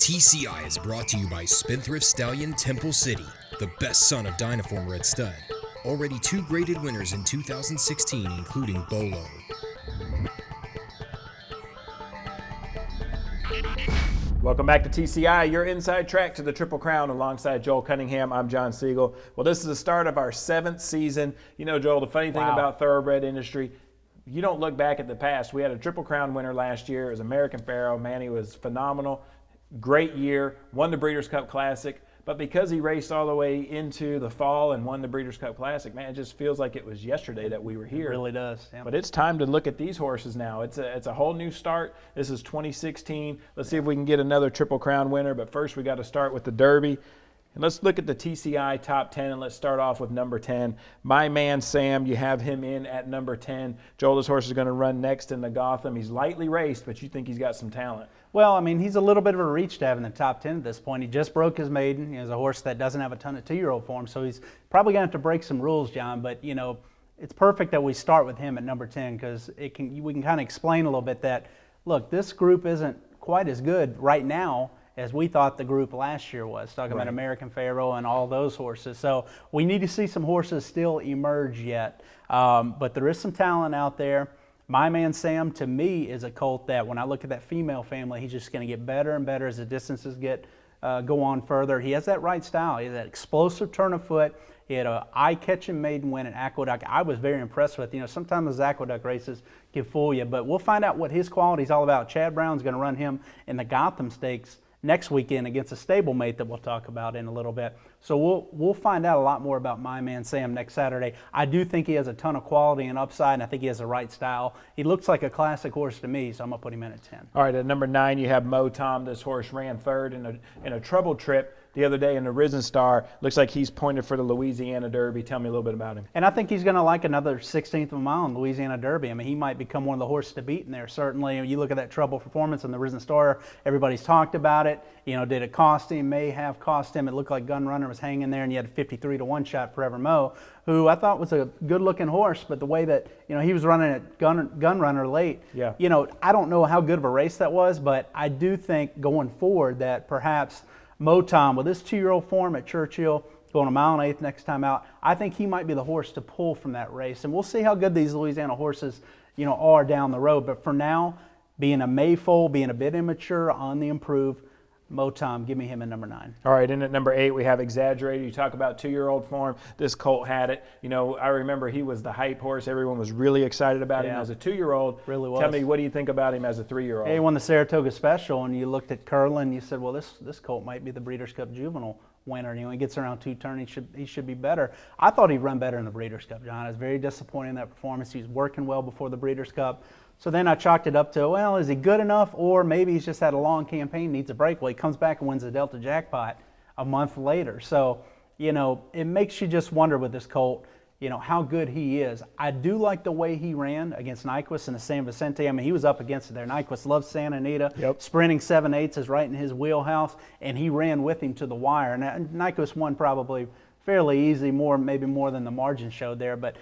TCI is brought to you by Spendthrift Stallion Temple City, the best son of Dynaform Red Stud. Already 2 graded winners in 2016, including Bolo. Welcome back to TCI, your inside track to the Triple Crown. Alongside Joel Cunningham, I'm John Siegel. Well, this is the start of our 7th season. You know, Joel, the funny thing about thoroughbred industry, you don't look back at the past. We had a Triple Crown winner last year. It was American Pharoah. Man, he was phenomenal. Great year. Won the Breeders' Cup Classic. But because he raced all the way into the fall and won the Breeders' Cup Classic, man, it just feels like it was yesterday that we were here. It really does. Yeah. But it's time to look at these horses now. It's a whole new start. This is 2016. Let's see if we can get another Triple Crown winner. But first, we got to start with the Derby. And let's look at the TCI top 10, and let's start off with number 10. My man, Sam, you have him in at number 10. Joel, this horse is going to run next in the Gotham. He's lightly raced, but you think he's got some talent. Well, I mean, he's a little bit of a reach to have in the top 10 at this point. He just broke his maiden. He's a horse that doesn't have a ton of 2-year-old form, so he's probably going to have to break some rules, John. But, you know, it's perfect that we start with him at number 10 because we can kind of explain a little bit that, look, this group isn't quite as good right now as we thought the group last year was, talking about American Pharoah and all those horses. So we need to see some horses still emerge yet. But there is some talent out there. My Man Sam, to me, is a colt that when I look at that female family, he's just going to get better and better as the distances go on further. He has that right style. He has that explosive turn of foot. He had an eye-catching maiden win at Aqueduct. I was very impressed with. You know, sometimes those Aqueduct races can fool you, but we'll find out what his quality is all about. Chad Brown's going to run him in the Gotham Stakes next weekend against a stablemate that we'll talk about in a little bit. So we'll find out a lot more about My Man Sam next Saturday. I do think he has a ton of quality and upside, and I think he has the right style. He looks like a classic horse to me, so I'm going to put him in at 10. All right, at number 9, you have Mo Tom. This horse ran third in a trouble trip the other day in the Risen Star. Looks like he's pointed for the Louisiana Derby. Tell me a little bit about him. And I think he's going to like another 16th of a mile in the Louisiana Derby. I mean, he might become one of the horses to beat in there, certainly. You look at that trouble performance in the Risen Star, everybody's talked about it. You know, did it cost him? May have cost him. It looked like Gun Runner was hanging there, and you had a 53-1 shot Forever Mo, who I thought was a good-looking horse, but the way that, you know, he was running at Gun Runner late, you know, I don't know how good of a race that was, but I do think going forward that perhaps Mo Tom, with his 2-year-old form at Churchill, going 1 mile and 1/8 next time out, I think he might be the horse to pull from that race. And we'll see how good these Louisiana horses, you know, are down the road. But for now, being a Mayfoal, being a bit immature, on the improve, Mo Tom, give me him at number 9. All right, and at number 8, we have Exaggerated. You talk about 2-year-old form. This colt had it. You know, I remember he was the hype horse. Everyone was really excited about him as a 2-year-old. Really was. Tell me, what do you think about him as a 3-year-old? He won the Saratoga Special, and you looked at Curlin, you said, well, this colt might be the Breeders' Cup Juvenile winner. You know, he gets around 2 turns, he should be better. I thought he'd run better in the Breeders' Cup, John. I was very disappointed in that performance. He was working well before the Breeders' Cup. So then I chalked it up to, well, is he good enough? Or maybe he's just had a long campaign, needs a break. Well, he comes back and wins the Delta Jackpot a month later. So, you know, it makes you just wonder with this colt, you know, how good he is. I do like the way he ran against Nyquist in the San Vicente. I mean, he was up against it there. Nyquist loves Santa Anita. Sprinting 7/8 is right in his wheelhouse, and he ran with him to the wire. And Nyquist won probably fairly easy, maybe more than the margin showed there. But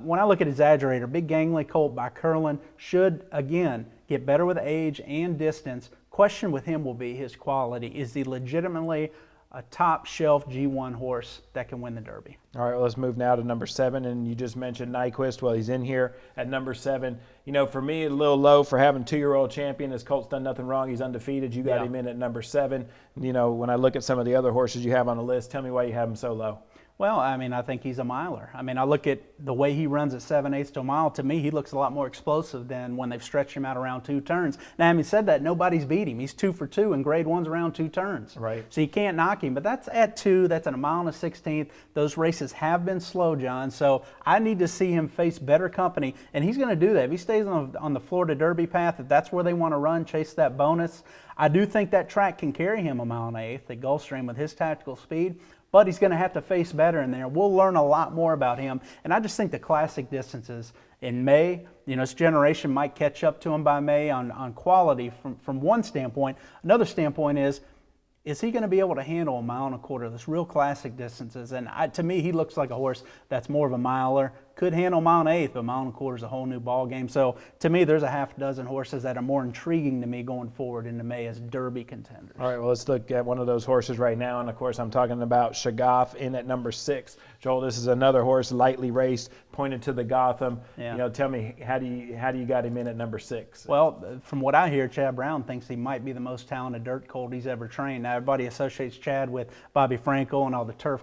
when I look at Exaggerator, big gangly colt by Curlin, should, again, get better with age and distance. Question with him will be his quality. Is he legitimately a top-shelf G1 horse that can win the Derby? All right, well, let's move now to number 7, and you just mentioned Nyquist. Well, he's in here at number 7. You know, for me, a little low for having 2-year-old champion. This colt's done nothing wrong. He's undefeated. You got him in at number 7. You know, when I look at some of the other horses you have on the list, tell me why you have him so low. Well, I mean, I think he's a miler. I mean, I look at the way he runs at 7/8 to a mile. To me, he looks a lot more explosive than when they've stretched him out around 2 turns. Now, having said that, nobody's beat him. He's 2 for 2 in grade 1s around 2 turns. Right. So you can't knock him. But that's at 2. That's at 1 mile and 1/16. Those races have been slow, John. So I need to see him face better company. And he's going to do that. If he stays on the Florida Derby path, if that's where they want to run, chase that bonus, I do think that track can carry him 1 mile and 1/8 at Gulfstream with his tactical speed. But he's going to have to face better in there. We'll learn a lot more about him. And I just think the classic distances in May, you know, this generation might catch up to him by May on quality from one standpoint. Another standpoint is he going to be able to handle 1.25 miles, this real classic distances? And to me, he looks like a horse that's more of a miler, could handle mile and eighth, but mile and a quarter is a whole new ball game. So to me, there's a half dozen horses that are more intriguing to me going forward into May as Derby contenders. All right, well, let's look at one of those horses right now. And, of course, I'm talking about Shagaf in at number 6. Joel, this is another horse, lightly raced, pointed to the Gotham. Yeah. Tell me, how do you got him in at number 6? Well, from what I hear, Chad Brown thinks he might be the most talented dirt colt he's ever trained. Now, everybody associates Chad with Bobby Frankel and all the turf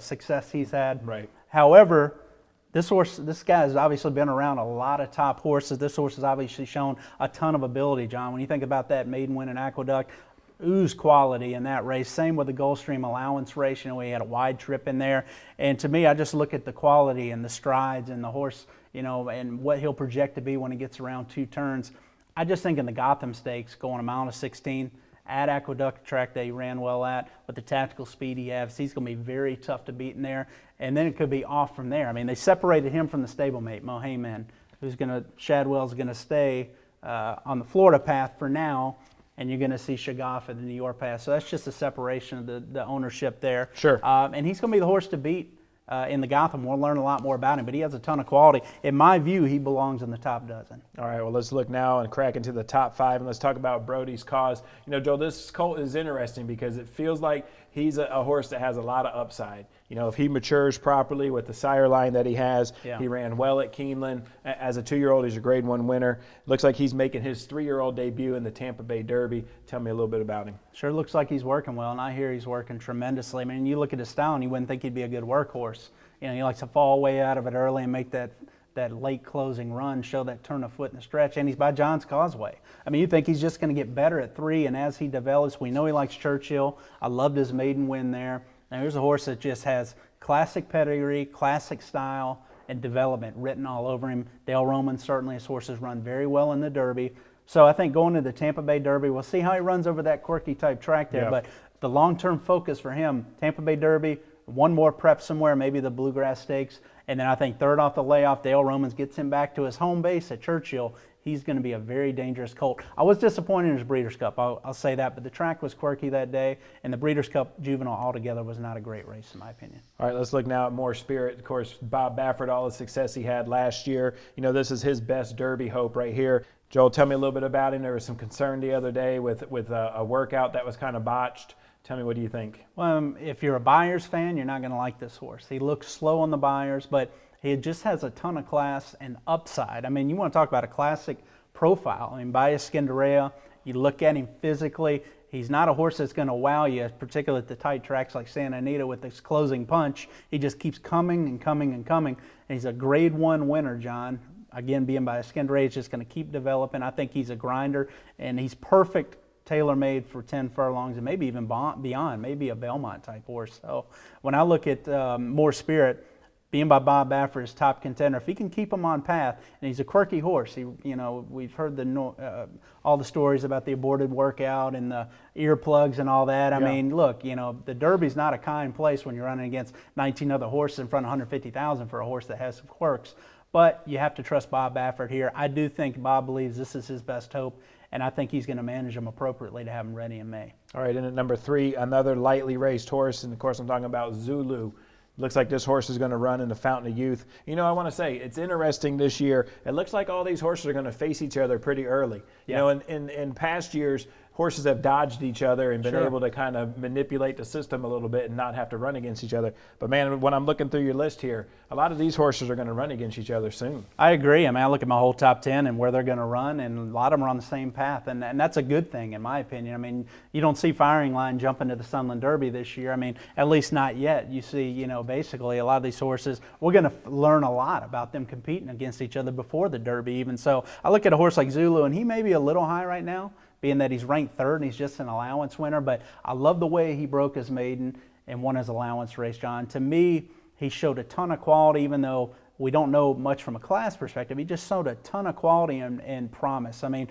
success he's had. Right. However, this guy has obviously been around a lot of top horses. This horse has obviously shown a ton of ability, John. When you think about that maiden win in Aqueduct, ooze quality in that race. Same with the Gulfstream Allowance race. He had a wide trip in there. And to me, I just look at the quality and the strides and the horse, and what he'll project to be when he gets around 2 turns. I just think in the Gotham Stakes, going a mile and 16, at Aqueduct, track that he ran well at, with the tactical speed he has, he's going to be very tough to beat in there. And then it could be off from there. I mean, they separated him from the stablemate, Mo Heyman, Shadwell's going to stay on the Florida path for now, and you're going to see Shagaf at the New York path. So that's just a separation of the ownership there. Sure. And he's going to be the horse to beat in the Gotham. We'll learn a lot more about him, but he has a ton of quality. In my view, he belongs in the top dozen. All right, well, let's look now and crack into the top 5, and let's talk about Brodys Cause. Joe, this colt is interesting because it feels like he's a horse that has a lot of upside. If he matures properly with the sire line that he has, He ran well at Keeneland. As a 2-year-old, he's a Grade 1 winner. Looks like he's making his 3-year-old debut in the Tampa Bay Derby. Tell me a little bit about him. Sure looks like he's working well, and I hear he's working tremendously. I mean, you look at his style, and you wouldn't think he'd be a good workhorse. He likes to fall way out of it early and make that late closing run, show that turn of foot in the stretch, and he's by John's Causeway. I mean, you think he's just going to get better at 3, and as he develops, we know he likes Churchill. I loved his maiden win there. Now, here's a horse that just has classic pedigree, classic style, and development written all over him. Dale Roman, certainly his horses run very well in the Derby. So I think going to the Tampa Bay Derby, we'll see how he runs over that quirky type track there, but the long-term focus for him, Tampa Bay Derby, one more prep somewhere, maybe the Bluegrass Stakes, and then I think third off the layoff, Dale Romans gets him back to his home base at Churchill. He's going to be a very dangerous colt. I was disappointed in his Breeders' Cup, I'll say that, but the track was quirky that day, and the Breeders' Cup Juvenile altogether was not a great race in my opinion. All right, let's look now at more spirit. Of course, Bob Baffert, all the success he had last year. This is his best Derby hope right here. Joel, tell me a little bit about him. There was some concern the other day with a workout that was kind of botched. Tell me, what do you think? Well, if you're a Byers fan, you're not going to like this horse. He looks slow on the Byers, but he just has a ton of class and upside. I mean, you want to talk about a classic profile. I mean, Bias Scinderella, you look at him physically, he's not a horse that's going to wow you, particularly at the tight tracks like Santa Anita with this closing punch. He just keeps coming and coming and coming. And he's a Grade 1 winner, John. Again, being Bias Scinderella, he's just going to keep developing. I think he's a grinder, and he's perfect, tailor-made for 10 furlongs and maybe even beyond, maybe a Belmont type horse. So when I look at More Spirit, being by Bob Baffert as top contender, if he can keep him on path, and he's a quirky horse. We've heard all the stories about the aborted workout and the earplugs and all that. I mean, look, the Derby's not a kind place when you're running against 19 other horses in front of 150,000 for a horse that has some quirks. But you have to trust Bob Baffert here. I do think Bob believes this is his best hope, and I think he's going to manage them appropriately to have them ready in May. All right, and at number 3, another lightly raced horse, and of course I'm talking about Zulu. Looks like this horse is going to run in the Fountain of Youth. I want to say, it's interesting this year. It looks like all these horses are going to face each other pretty early. In past years, horses have dodged each other and been able to kind of manipulate the system a little bit and not have to run against each other. But man, when I'm looking through your list here, a lot of these horses are going to run against each other soon. I agree. I mean, I look at my whole top 10 and where they're going to run, and a lot of them are on the same path, and that's a good thing in my opinion. I mean, you don't see Firing Line jump into the Sunland Derby this year. I mean, at least not yet. You see, basically a lot of these horses, we're going to learn a lot about them competing against each other before the Derby even. So I look at a horse like Zulu, and he may be a little high right now, being that he's ranked 3rd and he's just an allowance winner, but I love the way he broke his maiden and won his allowance race, John. To me, he showed a ton of quality, even though we don't know much from a class perspective. He just showed a ton of quality and promise. I mean,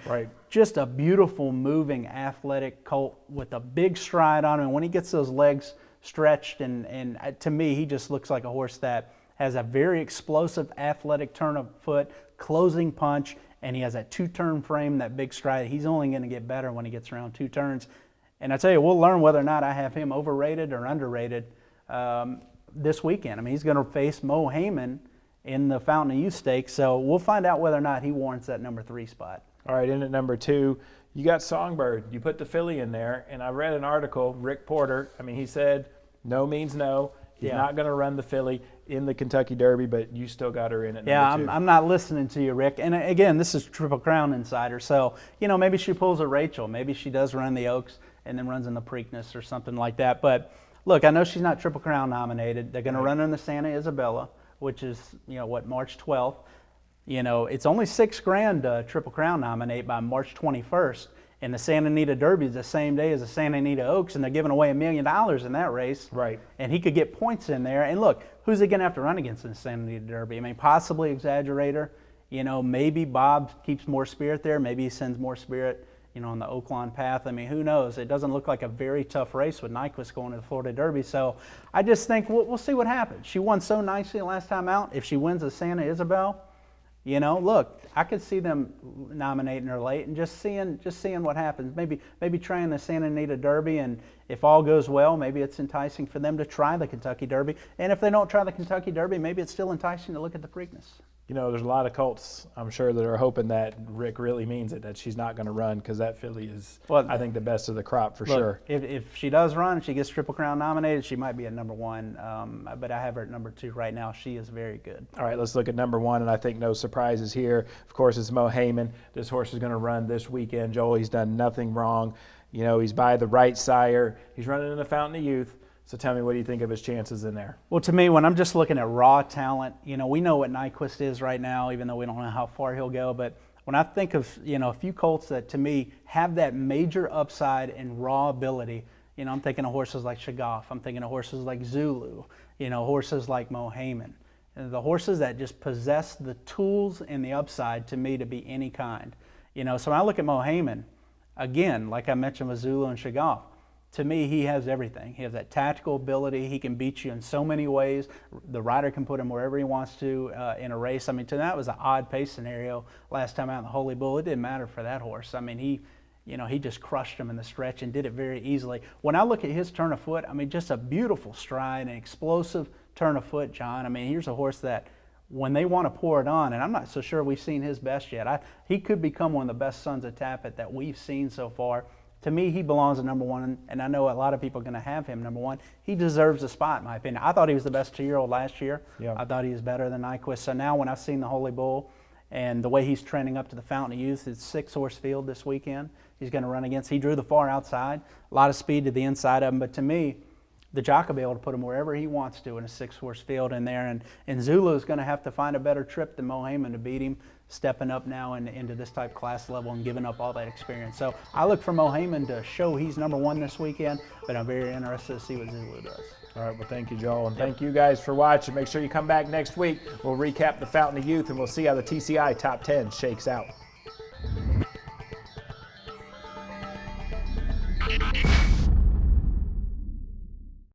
just a beautiful, moving, athletic colt with a big stride on him. And when he gets those legs stretched, and to me, he just looks like a horse that has a very explosive, athletic turn of foot, closing punch, and he has that 2-turn frame, that big stride. He's only going to get better when he gets around 2 turns. And I tell you, we'll learn whether or not I have him overrated or underrated this weekend. I mean, he's going to face Mo Heyman in the Fountain of Youth Stakes. So we'll find out whether or not he warrants that number 3 spot. All right, in at number 2, you got Songbird. You put the filly in there, and I read an article, Rick Porter, I mean, he said no means no. He's not going to run the filly in the Kentucky Derby, but you still got her in at number 2. Yeah, I'm not listening to you, Rick. And again, this is Triple Crown Insider, so, you know, maybe she pulls a Rachel. Maybe she does run the Oaks and then runs in the Preakness or something like that. But, look, I know she's not Triple Crown nominated. They're going to run her in the Santa Isabella, which is, you know, March 12th. You know, it's only $6,000 to Triple Crown nominate by March 21st. And the Santa Anita Derby is the same day as the Santa Anita Oaks, and they're giving away $1 million in that race. Right. And he could get points in there. And look, who's he going to have to run against in the Santa Anita Derby? I mean, possibly Exaggerator. You know, maybe Bob keeps more spirit there. Maybe he sends more spirit, you know, on the Oaklawn path. I mean, who knows? It doesn't look like a very tough race with Nyquist going to the Florida Derby. So I just think we'll see what happens. She won so nicely last time out. If she wins the Santa Isabel, you know, look, I could see them nominating her late and just seeing what happens. Maybe trying the Santa Anita Derby, and if all goes well, maybe it's enticing for them to try the Kentucky Derby. And if they don't try the Kentucky Derby, maybe it's still enticing to look at the Preakness. You know, there's a lot of colts, I'm sure, that are hoping that Rick really means it, that she's not going to run, because that filly is, I think, the best of the crop for sure. If she does run, if she gets Triple Crown nominated, she might be at number 1. But I have her at number 2 right now. She is very good. All right, let's look at number 1, and I think no surprises here. Of course, it's Mo Heyman. This horse is going to run this weekend, Joel. He's done nothing wrong. You know, he's by the right sire. He's running in the Fountain of Youth. So tell me, what do you think of his chances in there? Well, to me, when I'm just looking at raw talent, you know, we know what Nyquist is right now, even though we don't know how far he'll go. But when I think of, you know, a few colts that, to me, have that major upside and raw ability, you know, I'm thinking of horses like Shaggoff. I'm thinking of horses like Zulu, you know, horses like Mo Heyman. And the horses that just possess the tools and the upside, to me, to be any kind. You know, so when I look at Mo Heyman, again, like I mentioned with Zulu and Shaggoff, to me, he has everything. He has that tactical ability. He can beat you in so many ways. The rider can put him wherever he wants to in a race. I mean, to that was an odd pace scenario last time out in the Holy Bull. It didn't matter for that horse. I mean, he just crushed him in the stretch and did it very easily. When I look at his turn of foot, I mean, just a beautiful stride, an explosive turn of foot, John. I mean, here's a horse that when they want to pour it on, and I'm not so sure we've seen his best yet. He could become one of the best sons of Tapit that we've seen so far. To me, he belongs at number 1, and I know a lot of people are going to have him number 1. He deserves a spot, in my opinion. I thought he was the best 2-year-old last year. Yeah. I thought he was better than Nyquist. So now when I've seen the Holy Bull and the way he's trending up to the Fountain of Youth, it's 6-horse field this weekend. He's going to run against. He drew the far outside, a lot of speed to the inside of him. But to me, the jock will be able to put him wherever he wants to in a 6-horse field in there. And Zulu is going to have to find a better trip than Mo Heyman to beat him, stepping up now into this type class level and giving up all that experience. So I look for Mo Heyman to show he's number 1 this weekend, but I'm very interested to see what Zulu does. All right, well, thank you, Joel, and thank you guys for watching. Make sure you come back next week. We'll recap the Fountain of Youth, and we'll see how the TCI Top 10 shakes out.